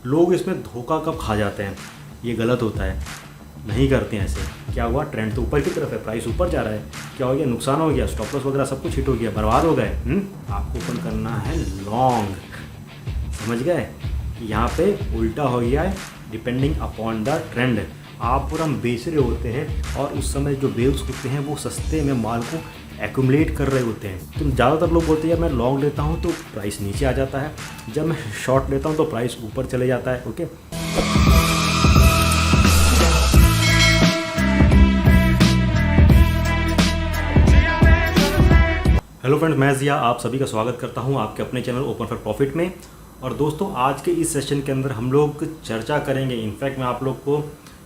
लोग इसमें धोखा कब खा जाते हैं, ये गलत होता है, नहीं करते हैं ऐसे। क्या हुआ, ट्रेंड तो ऊपर की तरफ है, प्राइस ऊपर जा रहा है, क्या हो गया, नुकसान हो गया, स्टॉप लॉस वगैरह सब कुछ हिट हो गया, बर्बाद हो गए। आपको ओपन करना है लॉन्ग, समझ गए। यहाँ पे उल्टा हो गया है, डिपेंडिंग अपॉन द ट्रेंड। आप और हम बेच रहे होते हैं और उस समय जो वेव्स होते हैं वो सस्ते में माल को एक्यूमुलेट कर रहे होते हैं। तो ज़्यादातर लोग बोलते हैं यार मैं लॉन्ग लेता हूँ तो प्राइस नीचे आ जाता है, जब मैं शॉर्ट लेता हूँ तो प्राइस ऊपर चले जाता है। ओके, हेलो फ्रेंड्स, मैं जिया आप सभी का स्वागत करता हूं आपके अपने चैनल ओपन फॉर प्रॉफिट में। और दोस्तों, आज के इस सेशन के अंदर हम लोग चर्चा करेंगे, इनफैक्ट मैं आप लोग को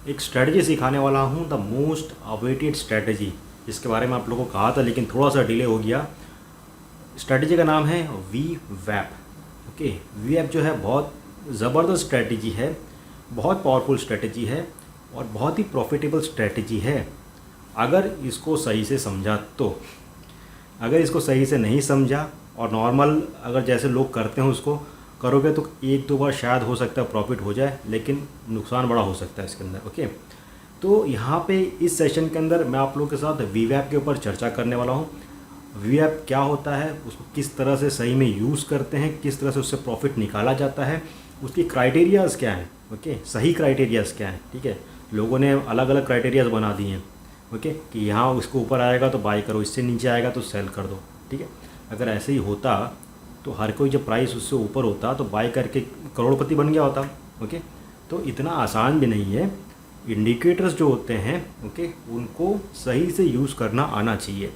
एक स्ट्रेटजी सिखाने वाला हूं, द मोस्ट अवेटेड स्ट्रेटजी, जिसके बारे में आप लोगों को कहा था लेकिन थोड़ा सा डिले हो गया। स्ट्रेटजी का नाम है वी वैप। ओके, वी वैप जो है बहुत ज़बरदस्त स्ट्रेटजी है, बहुत पावरफुल स्ट्रेटजी है और बहुत ही प्रॉफिटेबल स्ट्रेटजी है अगर इसको सही से समझा तो। अगर इसको सही से नहीं समझा और नॉर्मल अगर जैसे लोग करते हैं उसको करोगे तो एक दो बार शायद हो सकता है प्रॉफिट हो जाए, लेकिन नुकसान बड़ा हो सकता है इसके अंदर। ओके, तो यहाँ पे इस सेशन के अंदर मैं आप लोगों के साथ वी वैप के ऊपर चर्चा करने वाला हूँ। वी वैप क्या होता है, उसको किस तरह से सही में यूज़ करते हैं, किस तरह से उससे प्रॉफिट निकाला जाता है, उसकी क्राइटेरियाज़ क्या हैं। ओके, सही क्राइटेरियाज़ क्या हैं। ठीक है, लोगों ने अलग अलग क्राइटेरियाज़ बना दिए हैं। ओके, कि यहाँ उसको ऊपर आएगा तो बाई करो, इससे नीचे आएगा तो सेल कर दो। ठीक है, अगर ऐसे ही होता तो हर कोई जब प्राइस उससे ऊपर होता तो बाई करके करोड़पति बन गया होता। ओके, तो इतना आसान भी नहीं है। इंडिकेटर्स जो होते हैं ओके, उनको सही से यूज़ करना आना चाहिए।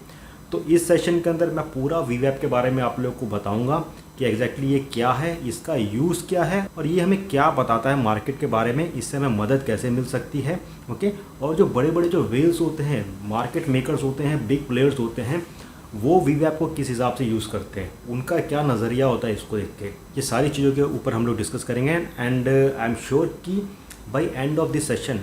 तो इस सेशन के अंदर मैं पूरा वी वैप के बारे में आप लोगों को बताऊंगा कि एग्जैक्टली ये क्या है, इसका यूज़ क्या है और ये हमें क्या बताता है मार्केट के बारे में, इससे हमें मदद कैसे मिल सकती है। ओके, और जो बड़े बड़े जो वेल्स होते हैं, मार्केट मेकर्स होते हैं, बिग प्लेयर्स होते हैं, वो वी वैप को किस हिसाब से यूज़ करते हैं, उनका क्या नज़रिया होता है इसको देख के, ये सारी चीज़ों के ऊपर हम लोग डिस्कस करेंगे। एंड आई एम श्योर कि by end of this session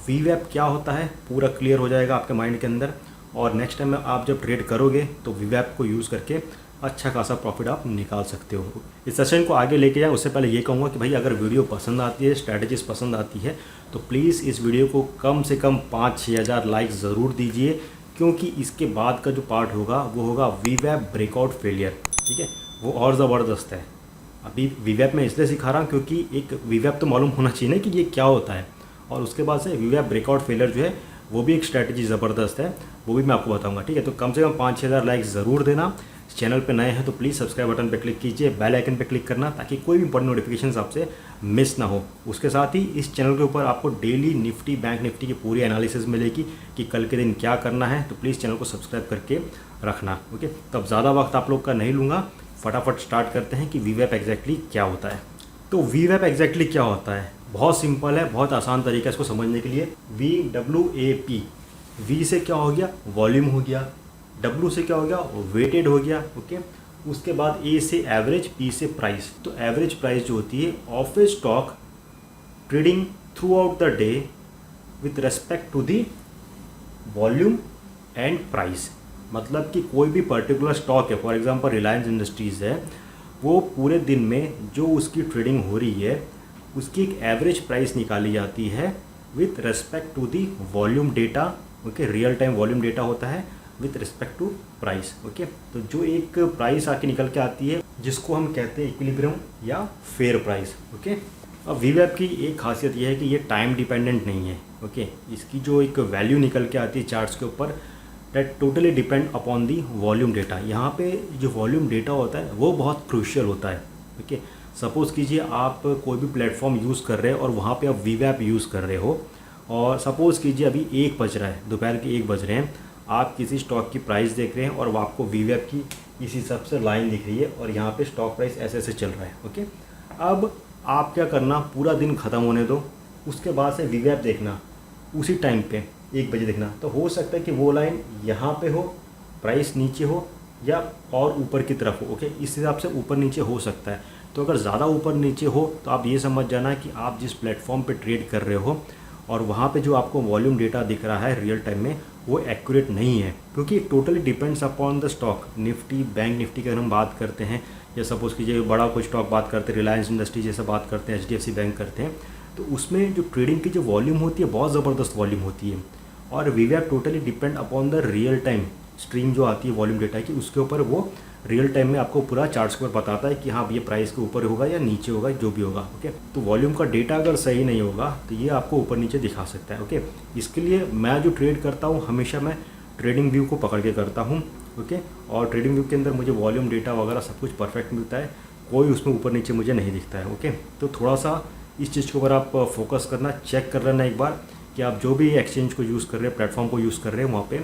वी वैप क्या होता है पूरा क्लियर हो जाएगा आपके माइंड के अंदर। और नेक्स्ट टाइम आप जब ट्रेड करोगे तो वी वैप को यूज़ करके अच्छा खासा प्रॉफिट आप निकाल सकते हो। इस सेशन को आगे लेके जाएं उससे पहले ये कहूँगा कि भाई अगर वीडियो पसंद आती है, स्ट्रैटेजीज पसंद आती है तो प्लीज़ इस वीडियो को कम से कम 5-6 हज़ार लाइक ज़रूर दीजिए, क्योंकि इसके बाद का जो पार्ट होगा वो होगा वी वैप ब्रेकआउट फेलियर। ठीक है, वो और ज़बरदस्त है। अभी वी वैप मैं इसलिए सिखा रहा हूँ क्योंकि एक वी वैप तो मालूम होना चाहिए ना कि ये क्या होता है, और उसके बाद से वी वैप ब्रेकआउट फेलियर जो है वो भी एक स्ट्रैटेजी ज़बरदस्त है, वो भी मैं आपको बताऊंगा। ठीक है, तो कम से कम 5-6 हज़ार लाइक ज़रूर देना। चैनल पे नए हैं तो प्लीज़ सब्सक्राइब बटन पे क्लिक कीजिए, बेल आइकन पे क्लिक करना ताकि कोई भी इंपॉर्टेंट नोटिफिकेशन आपसे मिस ना हो। उसके साथ ही इस चैनल के ऊपर आपको डेली निफ्टी, बैंक निफ्टी की पूरी एनालिसिस मिलेगी कि कल के दिन क्या करना है, तो प्लीज़ चैनल को सब्सक्राइब करके रखना। ओके, तब ज़्यादा वक्त आप लोग का नहीं लूँगा, फटाफट स्टार्ट करते हैं कि वी वैप एग्जैक्टली क्या होता है। तो वी वैप एग्जैक्टली क्या होता है, बहुत सिंपल है, बहुत आसान तरीका है इसको समझने के लिए। VWAP, वी से क्या हो गया, वॉल्यूम हो गया, डब्ल्यू से क्या हो गया, वेटेड हो गया। ओके, उसके बाद ए से एवरेज, पी से प्राइस। तो एवरेज प्राइस जो होती है of a stock trading throughout the day with respect to the volume and price. मतलब कि कोई भी पर्टिकुलर स्टॉक है, फॉर एग्जांपल रिलायंस इंडस्ट्रीज़ है, वो पूरे दिन में जो उसकी ट्रेडिंग हो रही है उसकी एक एवरेज प्राइस निकाली जाती है with respect to the volume data. Okay, real time volume data होता है with respect to price. Okay, तो जो एक प्राइस आके निकल के आती है जिसको हम कहते हैं इक्विलिब्रियम या फेयर प्राइस। ओके, अब वी वैप की एक खासियत यह है कि ये टाइम डिपेंडेंट नहीं है। ओके, इसकी जो एक वैल्यू निकल के आती है चार्ट्स के ऊपर, that totally depend upon the volume data. यहाँ पे जो वॉल्यूम डेटा होता है वो बहुत क्रूशियल होता है। ओके, सपोज़ कीजिए आप कोई भी प्लेटफॉर्म यूज़ कर रहे हैं और वहाँ पे आप वी वैप यूज़ कर रहे हो, और सपोज़ कीजिए अभी 1 बज रहा है, दोपहर के 1 बज रहे हैं, आप किसी स्टॉक की प्राइस देख रहे हैं और वो आपको वी वैप की इसी हिसाब से लाइन दिख रही है और यहाँ पे स्टॉक प्राइस ऐसे ऐसे चल रहा है। ओके, अब आप क्या करना, पूरा दिन ख़त्म होने दो, उसके बाद से वी वैप देखना, उसी टाइम पे 1 बजे देखना। तो हो सकता है कि वो लाइन यहाँ पे हो, प्राइस नीचे हो या और ऊपर की तरफ हो। ओके, इस हिसाब से ऊपर नीचे हो सकता है। तो अगर ज़्यादा ऊपर नीचे हो तो आप ये समझ जाना कि आप जिस प्लेटफॉर्म पे ट्रेड कर रहे हो और वहाँ पे जो आपको वॉल्यूम डेटा दिख रहा है रियल टाइम में, वो एक्यूरेट नहीं है, क्योंकि totally depends upon the stock. Nifty, bank Nifty की अगर हम बात करते हैं, या सपोज़ कीजिए बड़ा कोई स्टॉक बात करते हैं, रिलायंस इंडस्ट्री जैसे बात करते हैं, HDFC बैंक करते हैं, तो उसमें जो ट्रेडिंग की जो वॉल्यूम होती है बहुत ज़बरदस्त वॉल्यूम होती है। और VWAP totally depend upon the real time stream जो आती है वॉल्यूम डेटा की, उसके ऊपर वो रियल टाइम में आपको पूरा चार्ट्स के ऊपर बताता है कि हाँ ये प्राइस के ऊपर होगा या नीचे होगा, जो भी होगा। ओके, तो वॉल्यूम का डेटा अगर सही नहीं होगा तो ये आपको ऊपर नीचे दिखा सकता है। ओके, इसके लिए मैं जो ट्रेड करता हूँ हमेशा मैं ट्रेडिंग व्यू को पकड़ के करता हूँ। ओके, और ट्रेडिंग व्यू के अंदर मुझे वॉल्यूम डेटा वगैरह सब कुछ परफेक्ट मिलता है, कोई उसमें ऊपर नीचे मुझे नहीं दिखता है। ओके, तो थोड़ा सा इस चीज़ के ऊपर आप फोकस करना, चेक कर लेना एक बार कि आप जो भी एक्सचेंज को यूज़ कर रहे हैं, प्लेटफॉर्म को यूज़ कर रहे हैं, वहाँ पे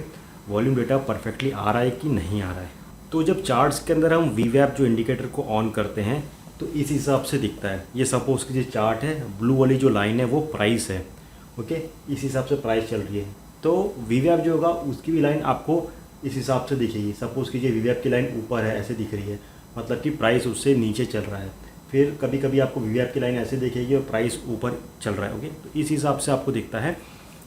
वॉल्यूम डेटा परफेक्टली आ रहा है कि नहीं आ रहा है। तो जब चार्ट्स के अंदर हम VWAP जो इंडिकेटर को ऑन करते हैं तो इस हिसाब से दिखता है। ये सपोज़ कीजिए चार्ट है, ब्लू वाली जो लाइन है वो प्राइस है। ओके, इस हिसाब से प्राइस चल रही है, तो VWAP जो होगा उसकी भी लाइन आपको इस हिसाब से दिखेगी। सपोज़ कीजिए VWAP की लाइन ऊपर है, ऐसे दिख रही है, मतलब कि प्राइस उससे नीचे चल रहा है। फिर कभी कभी आपको VWAP की लाइन ऐसे दिखेगी और प्राइस ऊपर चल रहा है। ओके, तो इस हिसाब से आपको दिखता है।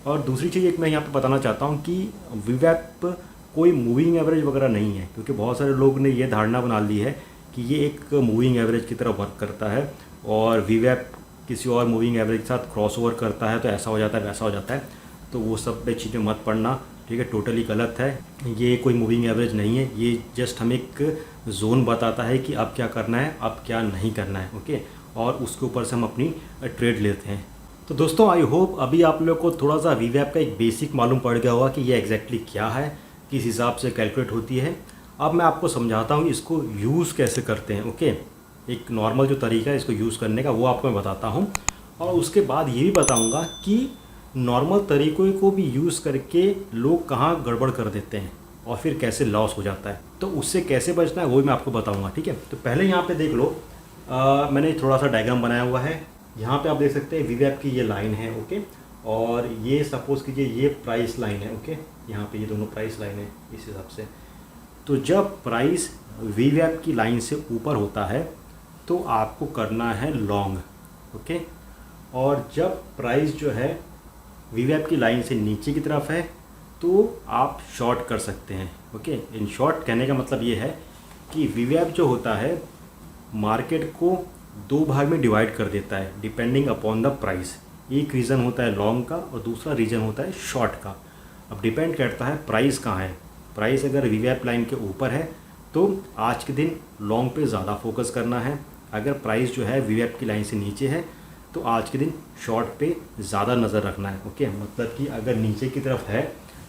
और दूसरी चीज़ एक मैं यहाँ पे बताना चाहता हूँ कि VWAP कोई मूविंग एवरेज वगैरह नहीं है, क्योंकि बहुत सारे लोग ने ये धारणा बना ली है कि ये एक मूविंग एवरेज की तरह वर्क करता है और VWAP किसी और मूविंग एवरेज के साथ क्रॉसओवर करता है तो ऐसा हो जाता है, वैसा हो जाता है। तो वो सब पे चीज़ें मत पढ़ना, ठीक है, टोटली गलत है। ये कोई मूविंग एवरेज नहीं है, ये जस्ट हमें एक जोन बताता है कि अब क्या करना है, अब क्या नहीं करना है। ओके, और उसके ऊपर से हम अपनी ट्रेड लेते हैं। तो दोस्तों आई होप अभी आप लोग को थोड़ा सा VWAP का एक बेसिक मालूम पड़ गया होगा कि ये एग्जैक्टली क्या है, किस हिसाब से कैलकुलेट होती है। अब मैं आपको समझाता हूँ इसको यूज़ कैसे करते हैं। ओके, एक नॉर्मल जो तरीका है इसको यूज़ करने का वो आपको मैं बताता हूँ, और उसके बाद ये भी बताऊँगा कि नॉर्मल तरीक़ों को भी यूज़ करके लोग कहाँ गड़बड़ कर देते हैं और फिर कैसे लॉस हो जाता है, तो उससे कैसे बचना है वो भी मैं आपको बताऊँगा। ठीक है, तो पहले यहाँ पे देख लो, मैंने थोड़ा सा डायग्राम बनाया हुआ है। यहाँ पे आप देख सकते हैं VWAP की ये लाइन है। ओके, और ये सपोज़ कीजिए ये प्राइस लाइन है। ओके, यहाँ पे ये दोनों प्राइस लाइन है इस हिसाब से। तो जब प्राइस VWAP की लाइन से ऊपर होता है तो आपको करना है लॉन्ग। ओके, और जब प्राइस जो है VWAP की लाइन से नीचे की तरफ है तो आप शॉर्ट कर सकते हैं। ओके, इन शॉर्ट कहने का मतलब ये है कि VWAP जो होता है मार्केट को दो भाग में डिवाइड कर देता है डिपेंडिंग अपॉन द प्राइस। एक रीज़न होता है लॉन्ग का और दूसरा रीज़न होता है शॉर्ट का। अब डिपेंड करता है प्राइस कहाँ है। प्राइस अगर VWAP लाइन के ऊपर है तो आज के दिन लॉन्ग पे ज़्यादा फोकस करना है। अगर प्राइस जो है VWAP की लाइन से नीचे है तो आज के दिन शॉर्ट पे ज़्यादा नज़र रखना है। ओके, मतलब कि अगर नीचे की तरफ है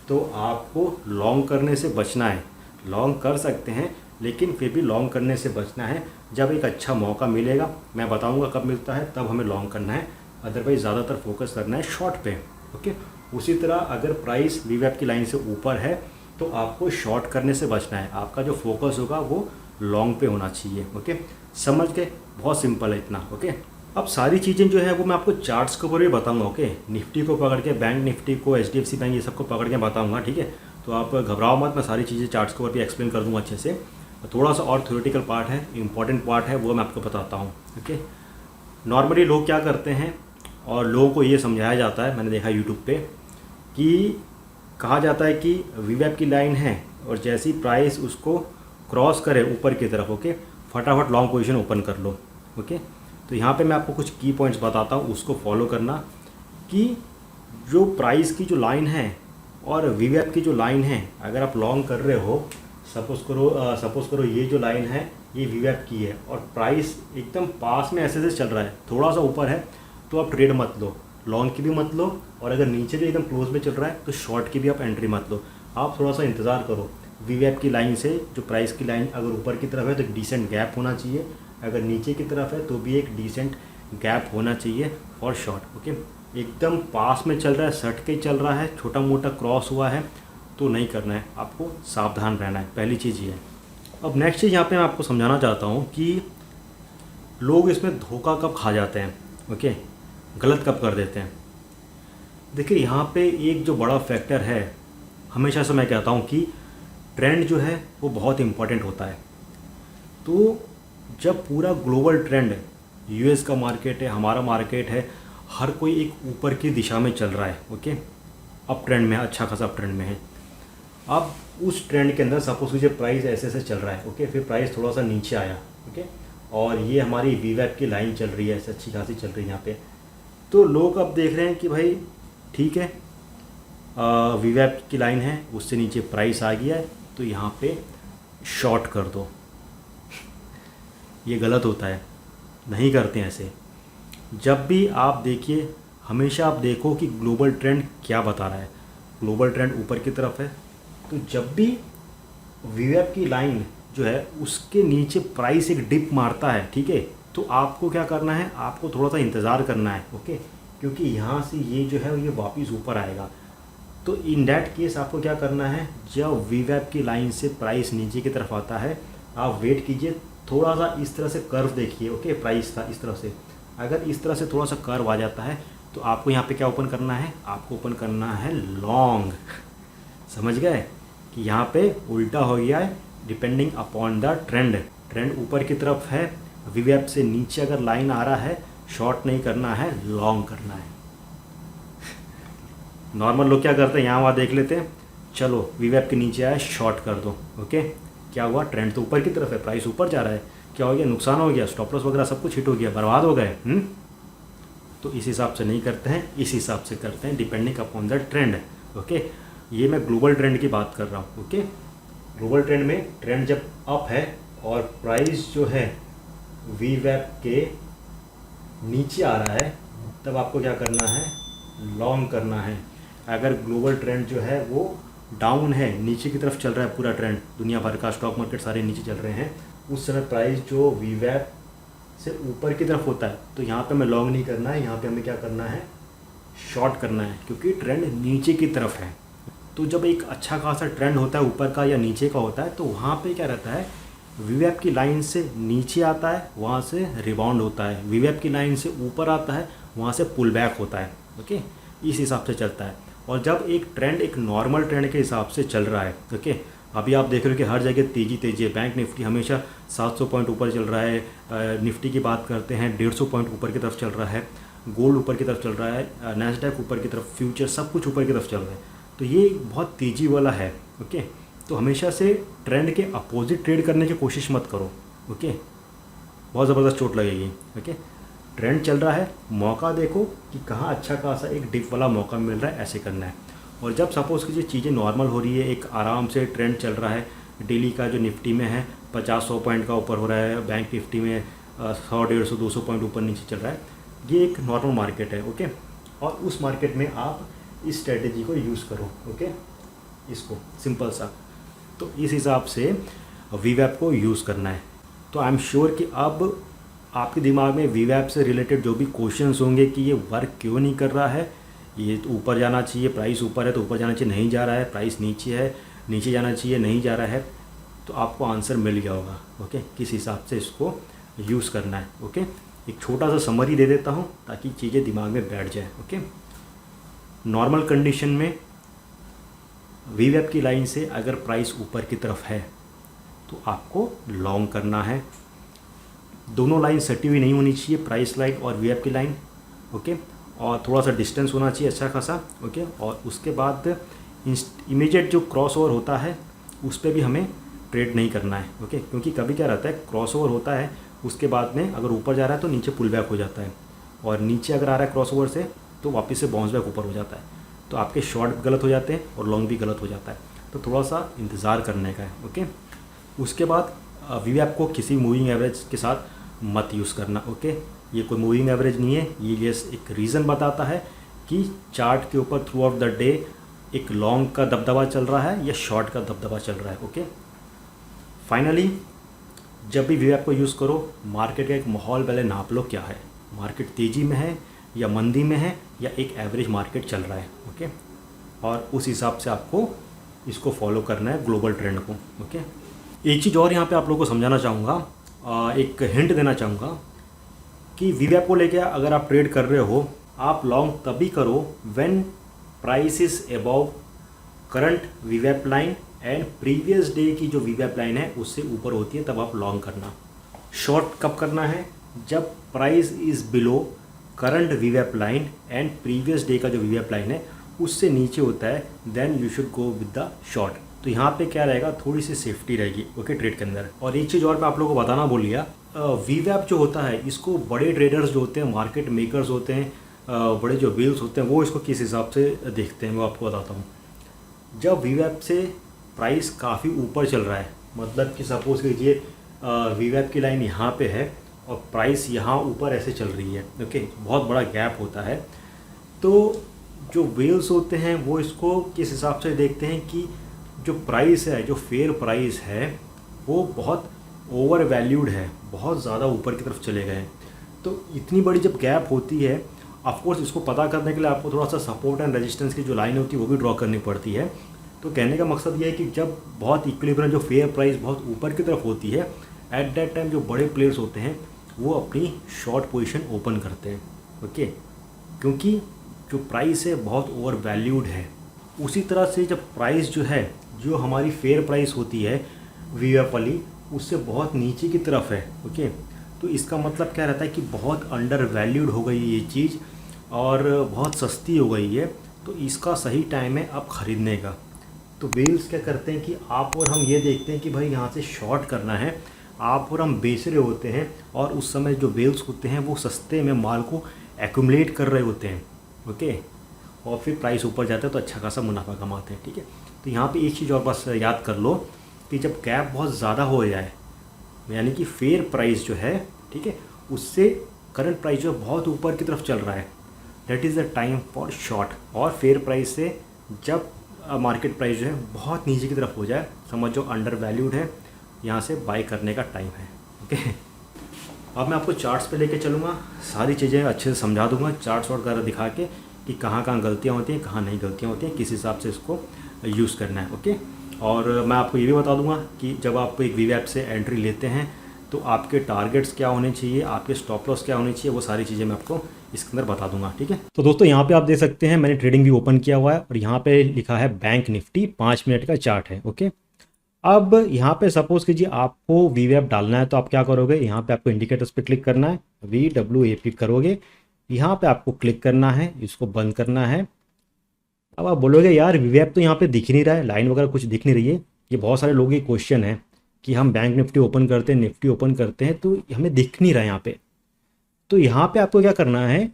तो आपको लॉन्ग करने से बचना है। लॉन्ग कर सकते हैं लेकिन फिर भी लॉन्ग करने से बचना है। जब एक अच्छा मौका मिलेगा, मैं बताऊंगा कब मिलता है, तब हमें लॉन्ग करना है, अदरवाइज़ ज़्यादातर फोकस करना है शॉर्ट पे। ओके, उसी तरह अगर प्राइस VWAP की लाइन से ऊपर है तो आपको शॉर्ट करने से बचना है। आपका जो फोकस होगा वो लॉन्ग पे होना चाहिए। ओके, समझ गए, बहुत सिंपल है इतना। ओके, अब सारी चीज़ें जो है वो मैं आपको चार्ट्स के ऊपर भी बताऊंगा। ओके, निफ्टी को पकड़ के, बैंक निफ्टी को, HDFC बैंक, ये सबको पकड़ के बताऊंगा। ठीक है, तो आप घबराओ मत, मैं सारी चीज़ें चार्ट्स के ऊपर भी एक्सप्लेन कर दूँगा अच्छे से। थोड़ा सा और थ्योरेटिकल पार्ट है, इंपॉर्टेंट पार्ट है, वो मैं आपको बताता हूँ। ओके, नॉर्मली लोग क्या करते हैं और लोगों को ये समझाया जाता है, मैंने देखा यूट्यूब पे, कि कहा जाता है कि VWAP की लाइन है और जैसी प्राइस उसको क्रॉस करे ऊपर की तरफ, ओके, फटाफट लॉन्ग पोजीशन ओपन कर लो। ओके, तो यहाँ पे मैं आपको कुछ की पॉइंट्स बताता हूँ, उसको फॉलो करना कि जो प्राइस की जो लाइन है और VWAP की जो लाइन है, अगर आप लॉन्ग कर रहे हो, सपोज़ करो ये जो लाइन है ये VWAP की है और प्राइस एकदम पास में ऐसे चल रहा है, थोड़ा सा ऊपर है, तो आप ट्रेड मत लो, लॉन्ग की भी मत लो, और अगर नीचे भी एकदम क्लोज में चल रहा है तो शॉर्ट की भी आप एंट्री मत लो। आप थोड़ा सा इंतज़ार करो। VWAP की लाइन से जो प्राइस की लाइन अगर ऊपर की तरफ है तो एक डिसेंट गैप होना चाहिए, अगर नीचे की तरफ है तो भी एक डिसेंट गैप होना चाहिए फॉर शॉर्ट। ओके, एकदम पास में चल रहा है, सट के चल रहा है, छोटा मोटा क्रॉस हुआ है तो नहीं करना है, आपको सावधान रहना है, पहली चीज़ ये है। अब नेक्स्ट चीज़ यहाँ पे मैं आपको समझाना चाहता हूँ कि लोग इसमें धोखा कब खा जाते हैं। ओके, गलत कब कर देते हैं। देखिए यहाँ पे एक जो बड़ा फैक्टर है, हमेशा से मैं कहता हूँ कि ट्रेंड जो है वो बहुत इम्पॉर्टेंट होता है। तो जब पूरा ग्लोबल ट्रेंड, US का मार्केट है, हमारा मार्केट है, हर कोई एक ऊपर की दिशा में चल रहा है, ओके, अप ट्रेंड में, अच्छा खासा अप ट्रेंड में है, अब उस ट्रेंड के अंदर सपोज कीजिए प्राइस ऐसे ऐसे चल रहा है, ओके, फिर प्राइस थोड़ा सा नीचे आया, ओके, और ये हमारी वीवैप की लाइन चल रही है, ऐसे अच्छी खासी चल रही है यहाँ पे। तो लोग अब देख रहे हैं कि भाई ठीक है, वीवैप की लाइन है, उससे नीचे प्राइस आ गया है, तो यहाँ पे शॉर्ट कर दो। ये गलत होता है, नहीं करते हैं ऐसे। जब भी आप देखिए, हमेशा आप देखो कि ग्लोबल ट्रेंड क्या बता रहा है। ग्लोबल ट्रेंड ऊपर की तरफ है, तो जब भी वीवैप की लाइन जो है उसके नीचे प्राइस एक डिप मारता है, ठीक है, तो आपको क्या करना है, आपको थोड़ा सा इंतज़ार करना है, ओके, क्योंकि यहाँ से ये जो है ये वापस ऊपर आएगा। तो इन डैट केस आपको क्या करना है, जब वीवैप की लाइन से प्राइस नीचे की तरफ आता है, आप वेट कीजिए, थोड़ा सा इस तरह से कर्व देखिए, ओके, प्राइस का इस तरह से, अगर इस तरह से थोड़ा सा कर्व आ जाता है तो आपको यहाँ पे क्या ओपन करना है, आपको ओपन करना है लॉन्ग। समझ गए कि यहाँ पे उल्टा हो गया है, depending upon the trend. Trend ऊपर की तरफ है, वीवैप से नीचे अगर लाइन आ रहा है, शॉर्ट नहीं करना है, लॉन्ग करना है। नॉर्मल लोग क्या करते हैं, यहाँ वहाँ देख लेते हैं, चलो वीवैप के नीचे आया, शॉर्ट कर दो, ओके, क्या हुआ, ट्रेंड तो ऊपर की तरफ है, प्राइस ऊपर जा रहा है, क्या हो गया, नुकसान हो गया, स्टॉप लॉस वगैरह सब कुछ हिट हो गया, बर्बाद हो गए। तो इस हिसाब से नहीं करते हैं, इस हिसाब से करते हैं, depending upon the trend, okay. ये मैं ग्लोबल ट्रेंड की बात कर रहा हूँ, ओके। ग्लोबल ट्रेंड में ट्रेंड जब अप है और प्राइस जो है वीवैप के नीचे आ रहा है, तब आपको क्या करना है, लॉन्ग करना है। अगर ग्लोबल ट्रेंड जो है वो डाउन है, नीचे की तरफ चल रहा है पूरा ट्रेंड, दुनिया भर का स्टॉक मार्केट सारे नीचे चल रहे हैं, उस समय प्राइस जो वीवैप से ऊपर की तरफ होता है, तो यहाँ पे हमें लॉन्ग नहीं करना है, यहाँ पे हमें क्या करना है, शॉर्ट करना है, क्योंकि ट्रेंड नीचे की तरफ है। तो जब एक अच्छा खासा ट्रेंड होता है ऊपर का या नीचे का होता है, तो वहाँ पे क्या रहता है, वीवैप की लाइन से नीचे आता है, वहाँ से रिबाउंड होता है, वीवैप की लाइन से ऊपर आता है, वहाँ से पुल बैक होता है, ओके, इस हिसाब से चलता है। और जब एक ट्रेंड एक नॉर्मल ट्रेंड के हिसाब से चल रहा है, ओके, अभी आप देख रहे हो कि हर जगह तेजी है, बैंक निफ्टी हमेशा 700 पॉइंट ऊपर चल रहा है, निफ्टी की बात करते हैं 150 पॉइंट ऊपर की तरफ चल रहा है, गोल्ड ऊपर की तरफ चल रहा है, नैस्डैक ऊपर की तरफ, फ्यूचर सब कुछ ऊपर की तरफ चल रहा है। तो ये बहुत तेज़ी वाला है, ओके। तो हमेशा से ट्रेंड के अपोजिट ट्रेड करने की कोशिश मत करो, ओके, बहुत ज़बरदस्त चोट लगेगी, ओके। ट्रेंड चल रहा है, मौका देखो कि कहाँ अच्छा खासा एक डिप वाला मौका मिल रहा है, ऐसे करना है। और जब सपोज़ कीजिए चीज़ें नॉर्मल हो रही है, एक आराम से ट्रेंड चल रहा है, डेली का जो निफ्टी में है 50-100 पॉइंट का ऊपर हो रहा है, बैंक निफ्टी में 100-150-200 पॉइंट ऊपर नीचे चल रहा है, ये एक नॉर्मल मार्केट है, ओके। और उस मार्केट में आप इस स्ट्रेटेजी को यूज़ करो, ओके, इसको सिंपल सा। तो इस हिसाब से वीवैप को यूज़ करना है। तो आई एम श्योर कि अब आपके दिमाग में वीवैप से रिलेटेड जो भी क्वेश्चंस होंगे कि ये वर्क क्यों नहीं कर रहा है, ये तो ऊपर जाना चाहिए, प्राइस ऊपर है तो ऊपर जाना चाहिए, नहीं जा रहा है, प्राइस नीचे है, नीचे जाना चाहिए, नहीं जा रहा है, तो आपको आंसर मिल गया होगा, ओके, किस हिसाब से इसको यूज़ करना है, ओके। एक छोटा सा समरी दे देता हूँ ताकि चीज़ें दिमाग में बैठ जाए, ओके। नॉर्मल कंडीशन में वीवैप की लाइन से अगर प्राइस ऊपर की तरफ है तो आपको लॉन्ग करना है। दोनों लाइन सटी हुई नहीं होनी चाहिए, प्राइस लाइन और वीवैप की लाइन, ओके, और थोड़ा सा डिस्टेंस होना चाहिए अच्छा खासा, ओके। और उसके बाद इमीडिएट जो क्रॉस ओवर होता है उस पर भी हमें ट्रेड नहीं करना है, ओके, क्योंकि कभी क्या रहता है, क्रॉस ओवर होता है, उसके बाद में अगर ऊपर जा रहा है तो नीचे पुल बैक हो जाता है, और नीचे अगर आ रहा है क्रॉस ओवर से तो वापस से बाउंस बैक ऊपर हो जाता है, तो आपके शॉर्ट गलत हो जाते हैं और लॉन्ग भी गलत हो जाता है। तो थोड़ा सा इंतज़ार करने का है, ओके। उसके बाद वीवैप को किसी मूविंग एवरेज के साथ मत यूज़ करना, ओके। ये कोई मूविंग एवरेज नहीं है, ये जस्ट एक रीज़न बताता है कि चार्ट के ऊपर थ्रू आउट द डे एक लॉन्ग का दबदबा चल रहा है या शॉर्ट का दबदबा चल रहा है, ओके। फाइनली जब भी वीवैप को यूज़ करो, मार्केट का एक माहौल पहले नाप लो, क्या है मार्केट, तेज़ी में है या मंदी में है या एक एवरेज मार्केट चल रहा है, ओके। और उस हिसाब से आपको इसको फॉलो करना है, ग्लोबल ट्रेंड को, ओके। एक चीज़ और यहाँ पे आप लोगों को समझाना चाहूँगा, एक हिंट देना चाहूँगा कि वीवैप को लेके अगर आप ट्रेड कर रहे हो, आप लॉन्ग तभी करो when price is above current वीवैप लाइन एंड प्रीवियस डे की जो वीवैप लाइन है उससे ऊपर होती है, तब आप लॉन्ग करना। शॉर्ट कब करना है, जब प्राइस इज़ बिलो करंट वीवैप लाइन एंड प्रीवियस डे का जो वीवैप लाइन है उससे नीचे होता है, then you should go with the short. तो यहाँ पे क्या रहेगा, थोड़ी सी सेफ्टी रहेगी ओके ट्रेड के अंदर। और एक चीज़ और मैं आप लोगों को बताना भूल गया, वीवैप जो होता है इसको बड़े ट्रेडर्स जो होते हैं, मार्केट मेकर्स होते हैं, बड़े जो व्हील्स होते हैं, वो इसको किस हिसाब से देखते हैं वो आपको बताता हूँ। जब वीवैप से प्राइस काफ़ी ऊपर चल रहा है, मतलब कि सपोज कीजिए वीवैप की लाइन यहाँ पे है और प्राइस यहाँ ऊपर ऐसे चल रही है ओके, बहुत बड़ा गैप होता है, तो जो व्हील्स होते हैं वो इसको किस हिसाब से देखते हैं कि जो प्राइस है, जो फेयर प्राइस है वो बहुत ओवर वैल्यूड है, बहुत ज़्यादा ऊपर की तरफ चले गए हैं। तो इतनी बड़ी जब गैप होती है, ऑफकोर्स इसको पता करने के लिए आपको थोड़ा सा सपोर्ट एंड रेजिस्टेंस की जो लाइन होती है वो भी ड्रॉ करनी पड़ती है। तो कहने का मकसद ये है कि जब बहुत इक्विलिब्रियम, जो फेयर प्राइस बहुत ऊपर की तरफ होती है, एट दैट टाइम जो बड़े प्लेयर्स होते हैं वो अपनी शॉर्ट पोजीशन ओपन करते हैं ओके, क्योंकि जो प्राइस है बहुत ओवर वैल्यूड है। उसी तरह से जब प्राइस जो है, जो हमारी फेयर प्राइस होती है वीवैप वाली, उससे बहुत नीचे की तरफ है ओके, तो इसका मतलब क्या रहता है कि बहुत अंडर वैल्यूड हो गई ये चीज़ और बहुत सस्ती हो गई है, तो इसका सही टाइम है अब ख़रीदने का। तो व्हील्स क्या करते हैं कि आप और हम ये देखते हैं कि भाई यहाँ से शॉर्ट करना है, आप और हम बेच रहे होते हैं, और उस समय जो व्हील्स होते हैं वो सस्ते में माल को एक्यूमुलेट कर रहे होते हैं ओके, और फिर प्राइस ऊपर जाता है तो अच्छा खासा मुनाफा कमाते हैं। ठीक है, तो यहाँ पे एक चीज़ और बस याद कर लो कि जब गैप बहुत ज़्यादा हो जाए, यानी कि फेयर प्राइस जो है, ठीक है, उससे करंट प्राइस जो बहुत ऊपर की तरफ चल रहा है, that is the time for short. और फेयर प्राइस से जब मार्केट प्राइस जो है बहुत नीचे की तरफ हो जाए, समझो अंडर वैल्यूड है, यहाँ से बाय करने का टाइम है ओके। अब मैं आपको चार्ट्स पे लेके चलूँगा, सारी चीज़ें अच्छे से समझा दूँगा, चार्ट्स वगैरह दिखा के कि कहाँ कहाँ गलतियाँ होती हैं, कहाँ नहीं गलतियाँ होती हैं, किस हिसाब से इसको यूज़ करना है ओके। और मैं आपको ये भी बता दूंगा कि जब आप एक वीवैप से एंट्री लेते हैं तो आपके टारगेट्स क्या होने चाहिए, आपके स्टॉप लॉस क्या होने चाहिए, वो सारी चीज़ें मैं आपको इसके अंदर बता दूंगा। ठीक है, तो दोस्तों यहाँ पे आप देख सकते हैं मैंने ट्रेडिंग भी ओपन किया हुआ है और यहाँ पे लिखा है बैंक निफ्टी, 5 मिनट का चार्ट है ओके। अब यहाँ पे सपोज कीजिए आपको वीवैप डालना है, तो आप क्या करोगे, यहाँ पे आपको इंडिकेटर्स पे क्लिक करना है, VWAP करोगे, यहाँ पे आपको क्लिक करना है, इसको बंद करना है। अब आप बोलोगे यार वीवैप तो यहाँ पे दिख नहीं रहा है, लाइन वगैरह कुछ दिख नहीं रही है। ये बहुत सारे लोगों की क्वेश्चन है कि हम बैंक निफ्टी ओपन करते हैं, निफ्टी ओपन करते हैं, तो हमें दिख नहीं रहा है यहाँ पे। तो यहाँ पे आपको क्या करना है,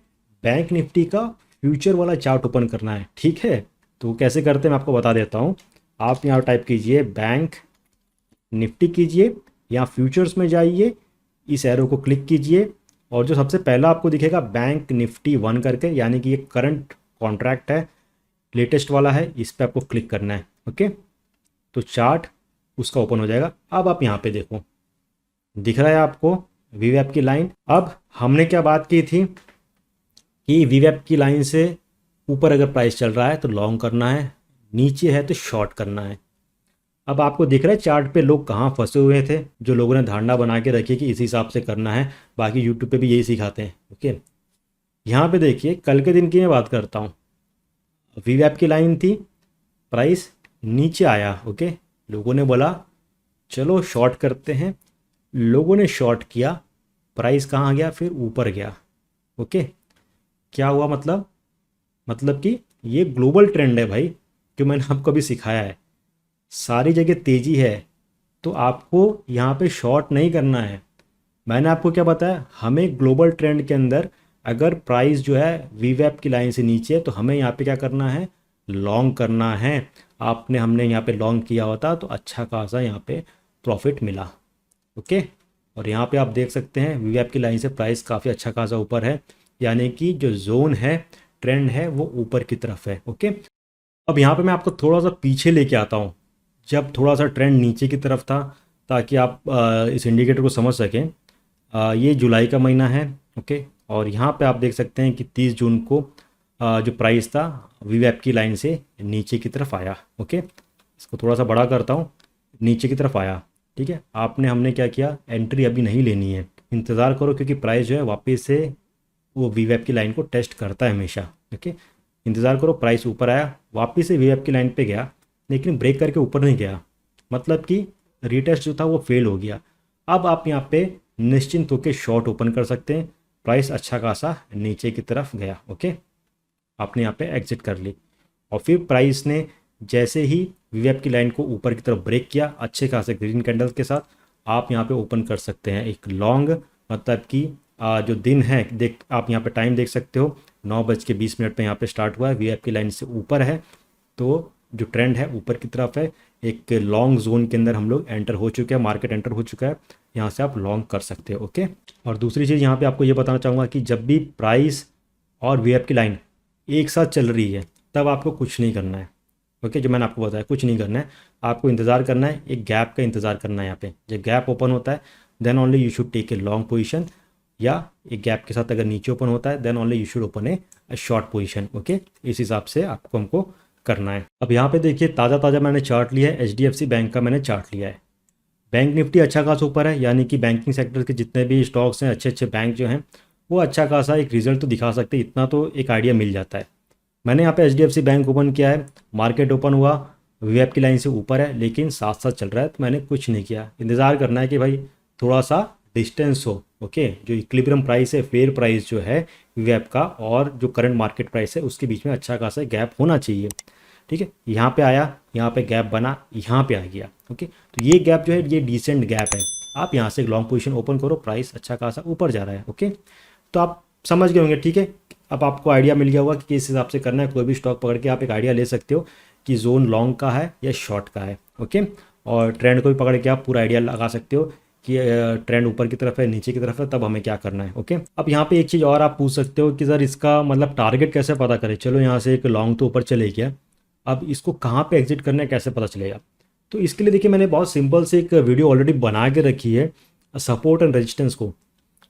बैंक निफ्टी का फ्यूचर वाला चार्ट ओपन करना है। ठीक है, तो कैसे करते हैं मैं आपको बता देता हूँ। आप यहाँ टाइप कीजिए बैंक निफ्टी कीजिए, या फ्यूचर्स में जाइए, इस एरो को क्लिक कीजिए और जो सबसे पहला आपको दिखेगा बैंक निफ्टी 1 करके, यानी कि ये करंट कॉन्ट्रैक्ट है, लेटेस्ट वाला है, इस पर आपको क्लिक करना है ओके। तो चार्ट उसका ओपन हो जाएगा। अब आप यहाँ पे देखो, दिख रहा है आपको वीवैप की लाइन। अब हमने क्या बात की थी कि वीवैप की लाइन से ऊपर अगर प्राइस चल रहा है तो लॉन्ग करना है, नीचे है तो शॉर्ट करना है। अब आपको दिख रहा है चार्ट पे लोग कहाँ फंसे हुए थे, जो लोगों ने धारणा बना के रखी कि इसी हिसाब से करना है, बाकी यूट्यूब पे भी यही सिखाते हैं ओके। यहाँ पे देखिए कल के दिन की मैं बात करता हूँ, वीवैप की लाइन थी, प्राइस नीचे आया ओके, लोगों ने बोला चलो शॉर्ट करते हैं, लोगों ने शॉर्ट किया, प्राइस कहाँ गया, फिर ऊपर गया ओके। क्या हुआ, मतलब कि ये ग्लोबल ट्रेंड है भाई, जो मैंने आपको अभी सिखाया है, सारी जगह तेज़ी है, तो आपको यहाँ पे शॉर्ट नहीं करना है। मैंने आपको क्या बताया, हमें ग्लोबल ट्रेंड के अंदर अगर प्राइस जो है वीवैप की लाइन से नीचे है तो हमें यहाँ पे क्या करना है, लॉन्ग करना है। हमने यहाँ पे लॉन्ग किया होता तो अच्छा खासा यहाँ पे प्रॉफिट मिला ओके। और यहाँ पे आप देख सकते हैं वीवैप की लाइन से प्राइस काफ़ी अच्छा खासा ऊपर है, यानी कि जो जोन है, ट्रेंड है, वो ऊपर की तरफ है ओके। अब यहाँ पे मैं आपको थोड़ा सा पीछे लेके आता हूँ, जब थोड़ा सा ट्रेंड नीचे की तरफ था, ताकि आप इस इंडिकेटर को समझ सकें। ये जुलाई का महीना है ओके, और यहाँ पे आप देख सकते हैं कि 30 जून को जो प्राइस था वीवैप की लाइन से नीचे की तरफ आया ओके। इसको थोड़ा सा बड़ा करता हूँ, नीचे की तरफ आया। ठीक है, हमने क्या किया, एंट्री अभी नहीं लेनी है, इंतज़ार करो, क्योंकि प्राइस जो है वापस से वो वीवैप की लाइन को टेस्ट करता है हमेशा ओके। इंतज़ार करो, प्राइस ऊपर आया, वापस से वीवैप की लाइन पे गया, लेकिन ब्रेक करके ऊपर नहीं गया, मतलब कि रीटेस्ट जो था वो फेल हो गया। अब आप यहाँ पे निश्चिंत होकर शॉर्ट ओपन कर सकते हैं, प्राइस अच्छा खासा नीचे की तरफ गया ओके, आपने यहाँ पे एग्जिट कर ली। और फिर प्राइस ने जैसे ही वीवैप की लाइन को ऊपर की तरफ ब्रेक किया अच्छे खासे ग्रीन कैंडल के साथ, आप यहाँ पे ओपन कर सकते हैं एक लॉन्ग, मतलब कि जो दिन है, देख आप यहाँ पे टाइम देख सकते हो 9:20 पे यहाँ पे स्टार्ट हुआ है, वीवैप की लाइन से ऊपर है, तो जो ट्रेंड है ऊपर की तरफ है। एक लॉन्ग जोन के अंदर हम लोग एंटर हो चुके हैं, मार्केट एंटर हो चुका है, यहाँ से आप लॉन्ग कर सकते हो। ओके, और दूसरी चीज़ यहाँ पे आपको ये बताना चाहूँगा कि जब भी प्राइस और वीवैप की लाइन एक साथ चल रही है तब आपको कुछ नहीं करना है। ओके, जो मैंने आपको बताया कुछ नहीं करना है, आपको इंतज़ार करना है, एक गैप का इंतज़ार करना है। यहाँ पे जब गैप ओपन होता है then only you should take a long position, या एक गैप के साथ अगर नीचे ओपन होता है then only you should open a short position. Okay, इस हिसाब से आपको हमको करना है। अब यहाँ पे देखिए ताज़ा मैंने चार्ट लिया है, HDFC बैंक का मैंने चार्ट लिया है। बैंक निफ्टी अच्छा खासा ऊपर है, यानी कि बैंकिंग सेक्टर के जितने भी स्टॉक्स हैं, अच्छे अच्छे बैंक जो हैं, वो अच्छा खासा एक रिजल्ट तो दिखा सकते हैं, इतना तो एक आइडिया मिल जाता है। मैंने यहाँ पे HDFC बैंक ओपन किया है, मार्केट ओपन हुआ, वीवैप की लाइन से ऊपर है लेकिन साथ साथ चल रहा है, तो मैंने कुछ नहीं किया। इंतज़ार करना है कि भाई थोड़ा सा डिस्टेंस हो। ओके, जो इक्विलिब्रियम प्राइस है, फेयर प्राइस जो है वीवैप का और जो करंट मार्केट प्राइस है उसके बीच में अच्छा खासा गैप होना चाहिए। ठीक है, यहाँ पे आया, यहाँ पे गैप बना, यहाँ पे आ गया। ओके, तो ये गैप जो है ये डिसेंट गैप है, आप यहाँ से एक लॉन्ग पोजीशन ओपन करो, प्राइस अच्छा खासा ऊपर जा रहा है। ओके, तो आप समझ गए होंगे। ठीक है, अब आपको आइडिया मिल गया होगा कि किस हिसाब से करना है। कोई भी स्टॉक पकड़ के आप एक आइडिया ले सकते हो कि जोन लॉन्ग का है या शॉर्ट का है। ओके, और ट्रेंड को भी पकड़ के आप पूरा आइडिया लगा सकते हो कि ट्रेंड ऊपर की तरफ है, नीचे की तरफ है, तब हमें क्या करना है। ओके, अब यहाँ पे एक चीज़ और आप पूछ सकते हो कि सर इसका मतलब टारगेट कैसे पता करें। चलो यहाँ से एक लॉन्ग तो ऊपर चले गया, अब इसको कहाँ पे एग्जिट करना है कैसे पता चलेगा। तो इसके लिए देखिए मैंने बहुत सिंपल से एक वीडियो ऑलरेडी बना के रखी है, सपोर्ट एंड रेजिस्टेंस को।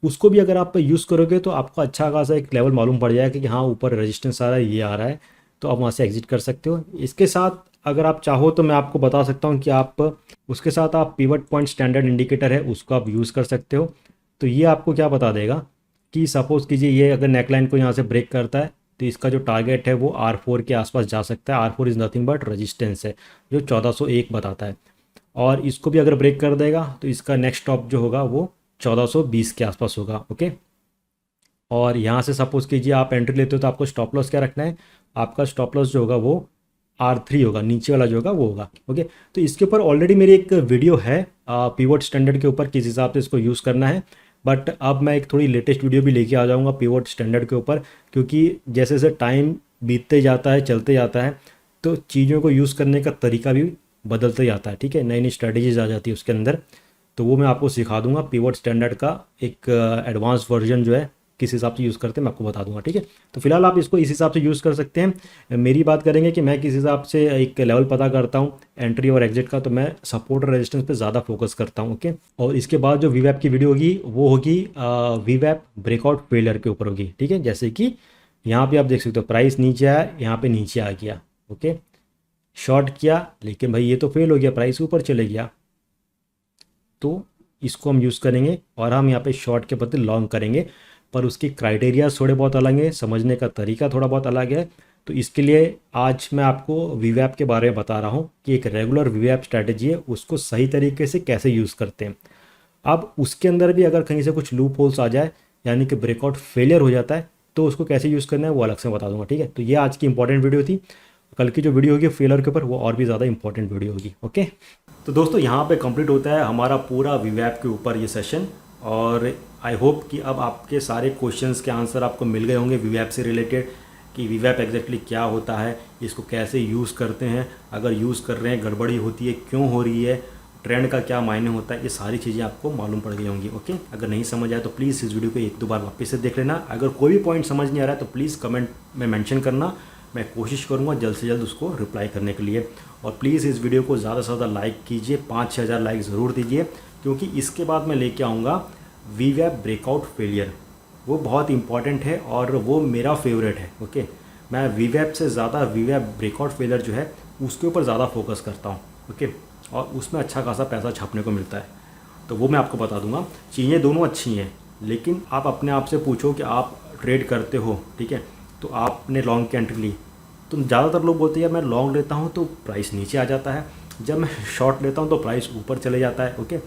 उसको भी अगर आप यूज़ करोगे तो आपको अच्छा खासा एक लेवल मालूम पड़ जाएगा कि हाँ ऊपर रेजिस्टेंस आ रहा है, ये आ रहा है, तो आप वहाँ से एग्जिट कर सकते हो। इसके साथ अगर आप चाहो तो मैं आपको बता सकता हूँ कि आप उसके साथ आप पिवट पॉइंट स्टैंडर्ड इंडिकेटर है उसको आप यूज़ कर सकते हो। तो ये आपको क्या बता देगा कि सपोज़ कीजिए ये अगर नेकलाइन को यहाँ से ब्रेक करता है तो इसका जो टारगेट है वो R4 के आसपास जा सकता है। R4 is nothing but resistance है जो 1401 बताता है, और इसको भी अगर ब्रेक कर देगा तो इसका नेक्स्ट स्टॉप जो होगा वो 1420 के आसपास होगा। ओके, और यहाँ से सपोज कीजिए आप एंट्री लेते हो तो आपको स्टॉप लॉस क्या रखना है, आपका स्टॉप लॉस जो होगा वो R3 होगा, नीचे वाला जो होगा वो होगा। ओके, तो इसके ऊपर ऑलरेडी मेरी एक वीडियो है पिवट स्टैंडर्ड के ऊपर, किस हिसाब से इसको यूज़ करना है। बट अब मैं एक थोड़ी लेटेस्ट वीडियो भी लेके आ जाऊँगा पिवट स्टैंडर्ड के ऊपर, क्योंकि जैसे जैसे टाइम बीतते जाता है, चलते जाता है, तो चीज़ों को यूज़ करने का तरीका भी बदलते जाता है। ठीक है, नई नई स्ट्रेटजीज आ जाती है उसके अंदर, तो वो मैं आपको सिखा दूंगा। पिवट स्टैंडर्ड का एक एडवांस वर्जन जो है किस हिसाब से यूज़ करते हैं मैं आपको बता दूंगा। ठीक है, तो फिलहाल आप इसको इस हिसाब से यूज़ कर सकते हैं। मेरी बात करेंगे कि मैं किस हिसाब से एक लेवल पता करता हूँ एंट्री और एग्जिट का, तो मैं सपोर्ट और रेजिस्टेंस पे ज़्यादा फोकस करता हूँ। ओके, और इसके बाद जो वीवैप की वीडियो होगी वो होगी वीवैप ब्रेकआउट फेलियर के ऊपर होगी। ठीक है, जैसे कि यहाँ पे आप देख सकते हो प्राइस नीचे आया, यहाँ पे नीचे आ गया। ओके, शॉर्ट किया लेकिन भाई ये तो फेल हो गया, प्राइस ऊपर चले गया, तो इसको हम यूज़ करेंगे और हम यहाँ पे शॉर्ट के बदले लॉन्ग करेंगे, पर उसके क्राइटेरिया थोड़े बहुत अलग हैं, समझने का तरीका थोड़ा बहुत अलग है। तो इसके लिए आज मैं आपको वीवैप के बारे में बता रहा हूँ कि एक रेगुलर वीवैप स्ट्रैटेजी है उसको सही तरीके से कैसे यूज़ करते हैं। अब उसके अंदर भी अगर कहीं से कुछ लूप होल्स आ जाए, यानी कि ब्रेकआउट फेलियर हो जाता है, तो उसको कैसे यूज़ करना है वो अलग से बता दूंगा। ठीक है, तो ये आज की इंपॉर्टेंट वीडियो थी। कल की जो वीडियो होगी फेलियर के ऊपर वो और भी ज़्यादा इंपॉर्टेंट वीडियो होगी। ओके, तो दोस्तों यहाँ पे कंप्लीट होता है हमारा पूरा वीवैप के ऊपर ये सेशन, और आई होप कि अब आपके सारे क्वेश्चंस के आंसर आपको मिल गए होंगे वीवैप से रिलेटेड, कि वीवैप एग्जैक्टली क्या होता है, इसको कैसे यूज़ करते हैं, अगर यूज़ कर रहे हैं गड़बड़ी होती है क्यों हो रही है, ट्रेंड का क्या मायने होता है, ये सारी चीज़ें आपको मालूम पड़ गई होंगी। ओके, अगर नहीं समझ आया तो प्लीज़ इस वीडियो को एक दो बार वापस से देख लेना। अगर कोई भी पॉइंट समझ नहीं आ रहा है तो प्लीज़ कमेंट में मेंशन करना, मैं कोशिश करूँगा जल्द से जल्द उसको रिप्लाई करने के लिए। और प्लीज़ इस वीडियो को ज़्यादा से ज़्यादा लाइक कीजिए, 5-6 हज़ार लाइक ज़रूर दीजिए, क्योंकि इसके बाद मैं लेके आऊँगा वीवैप ब्रेकआउट फेलियर, वो बहुत इंपॉर्टेंट है और वो मेरा फेवरेट है। ओके, मैं वीवैप से ज़्यादा वीवैप ब्रेकआउट फेलियर जो है उसके ऊपर ज़्यादा फोकस करता हूँ। ओके, और उसमें अच्छा खासा पैसा छापने को मिलता है, तो वो मैं आपको बता दूंगा। चीज़ें दोनों अच्छी हैं, लेकिन आप अपने आप से पूछो कि आप ट्रेड करते हो, ठीक है, तो आपने लॉन्ग की एंट्री ली, तो ज़्यादातर लोग बोलते हैं यार मैं लॉन्ग लेता हूँ तो प्राइस नीचे आ जाता है, जब मैं शॉर्ट लेता हूँ तो प्राइस ऊपर चले जाता है। ओके,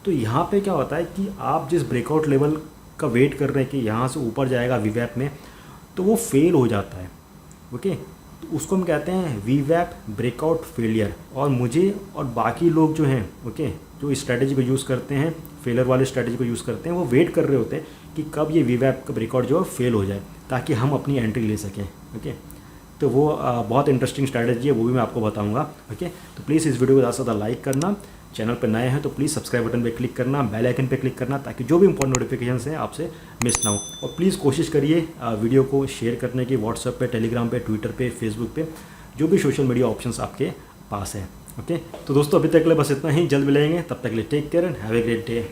तो यहाँ पे क्या होता है कि आप जिस ब्रेकआउट लेवल का वेट कर रहे हैं कि यहाँ से ऊपर जाएगा वीवैप में, तो वो फेल हो जाता है। ओके, तो उसको हम कहते हैं वीवैप ब्रेकआउट फेलियर। और मुझे और बाकी लोग जो हैं ओके, जो इस स्ट्रैटेजी को यूज़ करते हैं, फेलियर वाली स्ट्रैटेजी को यूज़ करते हैं, वो वेट कर रहे होते हैं कि कब ये वीवैप का ब्रेकआउट जो है फेल हो जाए ताकि हम अपनी एंट्री ले सकें। ओके, तो वो बहुत इंटरेस्टिंग स्ट्रैटेजी है, वो भी मैं आपको बताऊंगा। ओके, तो प्लीज़ इस वीडियो को ज़्यादा से ज़्यादा लाइक करना, चैनल पर नए हैं तो प्लीज़ सब्सक्राइब बटन पे क्लिक करना, बेल आइकन पे क्लिक करना ताकि जो भी इंपॉर्टेंट नोटिफिकेशन हैं आपसे मिस ना हो। और प्लीज़ कोशिश करिए वीडियो को शेयर करने की व्हाट्सएप पे, टेलीग्राम पे, ट्विटर पे, फेसबुक पे, जो भी सोशल मीडिया ऑप्शंस आपके पास है। ओके, तो दोस्तों अभी तक के लिए बस इतना ही, जल्द मिलेंगे, तब तक के लिए take care and have a great day.